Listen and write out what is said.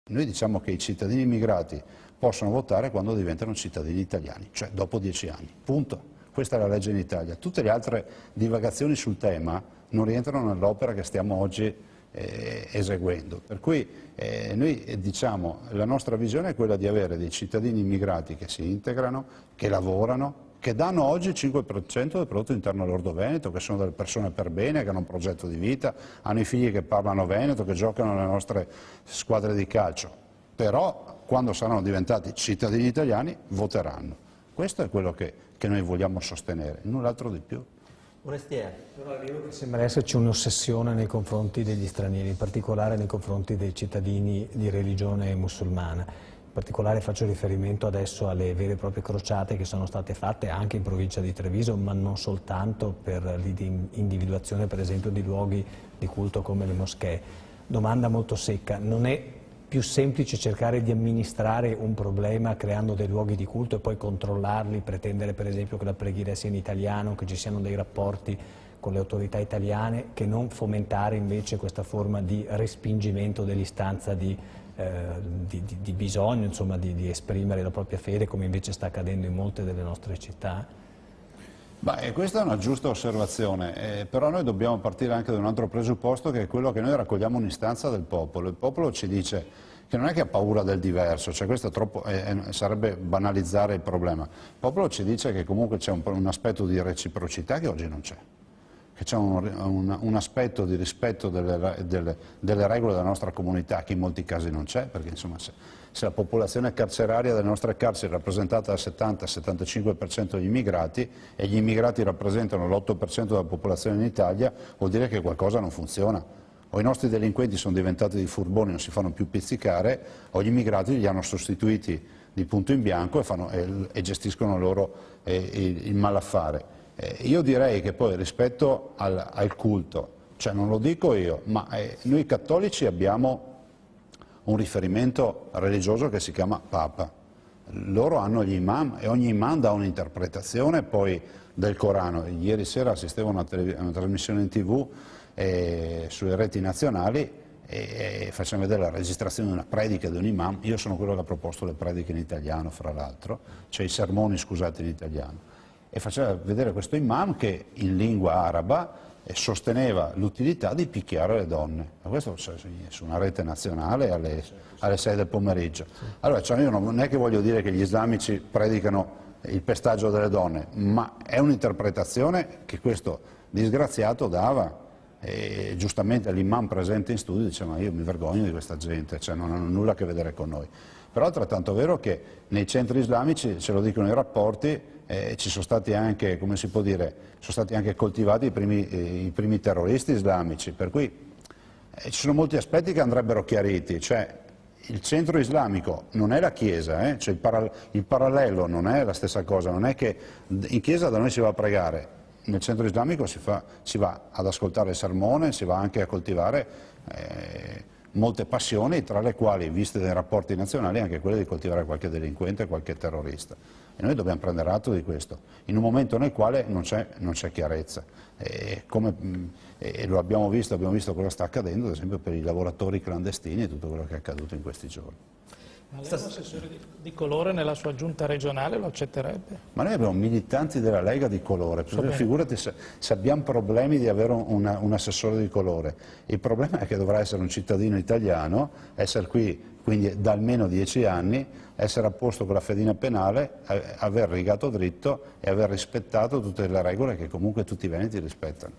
Noi diciamo che i cittadini immigrati possono votare quando diventano cittadini italiani, cioè dopo 10 anni, punto. Questa è la legge in Italia. Tutte le altre divagazioni sul tema non rientrano nell'opera che stiamo oggi eseguendo. Per cui noi diciamo, la nostra visione è quella di avere dei cittadini immigrati che si integrano, che lavorano, che danno oggi il 5% del prodotto interno lordo veneto, che sono delle persone per bene, che hanno un progetto di vita, hanno i figli che parlano veneto, che giocano nelle nostre squadre di calcio. Però quando saranno diventati cittadini italiani voteranno. Questo è quello che noi vogliamo sostenere, null'altro di più. Sembra esserci un'ossessione nei confronti degli stranieri, in particolare nei confronti dei cittadini di religione musulmana. In particolare faccio riferimento adesso alle vere e proprie crociate che sono state fatte anche in provincia di Treviso, ma non soltanto per l'individuazione per esempio di luoghi di culto come le moschee. Domanda molto secca, non è più semplice cercare di amministrare un problema creando dei luoghi di culto e poi controllarli, pretendere per esempio che la preghiera sia in italiano, che ci siano dei rapporti con le autorità italiane, che non fomentare invece questa forma di respingimento dell'istanza di bisogno, insomma, di esprimere la propria fede, come invece sta accadendo in molte delle nostre città? Beh, questa è una giusta osservazione, però noi dobbiamo partire anche da un altro presupposto, che è quello che noi raccogliamo un'istanza del popolo. Il popolo ci dice che non è che ha paura del diverso, cioè questo sarebbe banalizzare il problema. Il popolo ci dice che comunque c'è un aspetto di reciprocità che oggi non c'è, che c'è un aspetto di rispetto delle regole della nostra comunità che in molti casi non c'è, perché insomma se la popolazione carceraria delle nostre carceri è rappresentata dal 70-75% degli immigrati e gli immigrati rappresentano l'8% della popolazione in Italia, vuol dire che qualcosa non funziona. O i nostri delinquenti sono diventati dei furboni, non si fanno più pizzicare, o gli immigrati li hanno sostituiti di punto in bianco e gestiscono loro il malaffare. Io direi che poi rispetto al culto, cioè non lo dico io, ma noi cattolici abbiamo un riferimento religioso che si chiama Papa. Loro hanno gli imam e ogni imam dà un'interpretazione poi del Corano. Ieri sera assistevo a una trasmissione in TV sulle reti nazionali e facciamo vedere la registrazione di una predica di un imam. Io sono quello che ha proposto le prediche in italiano, fra l'altro, cioè i sermoni, scusate, in italiano. E faceva vedere questo imam che in lingua araba sosteneva l'utilità di picchiare le donne. Questo su una rete nazionale alle 6 del pomeriggio. Allora, cioè io non è che voglio dire che gli islamici predicano il pestaggio delle donne, ma è un'interpretazione che questo disgraziato dava. E giustamente l'imam presente in studio dice: ma io mi vergogno di questa gente, cioè non hanno nulla a che vedere con noi. Però è altrettanto vero che nei centri islamici, ce lo dicono i rapporti, ci sono stati anche, come si può dire, sono stati anche coltivati i primi terroristi islamici, per cui ci sono molti aspetti che andrebbero chiariti, cioè il centro islamico non è la chiesa, cioè il parallelo non è la stessa cosa, non è che in chiesa da noi si va a pregare, nel centro islamico si va ad ascoltare il sermone, si va anche a coltivare molte passioni, tra le quali, viste dai rapporti nazionali, anche quelle di coltivare qualche delinquente, qualche terrorista. E noi dobbiamo prendere atto di questo, in un momento nel quale non c'è chiarezza. E lo abbiamo visto cosa sta accadendo, ad esempio per i lavoratori clandestini e tutto quello che è accaduto in questi giorni. Ma lei, assessore di colore, nella sua giunta regionale lo accetterebbe? Ma noi abbiamo militanti della Lega di colore, figurati se abbiamo problemi di avere un assessore di colore. Il problema è che dovrà essere un cittadino italiano, essere qui quindi da almeno 10 anni, essere a posto con la fedina penale, aver rigato dritto e aver rispettato tutte le regole che comunque tutti i veneti rispettano.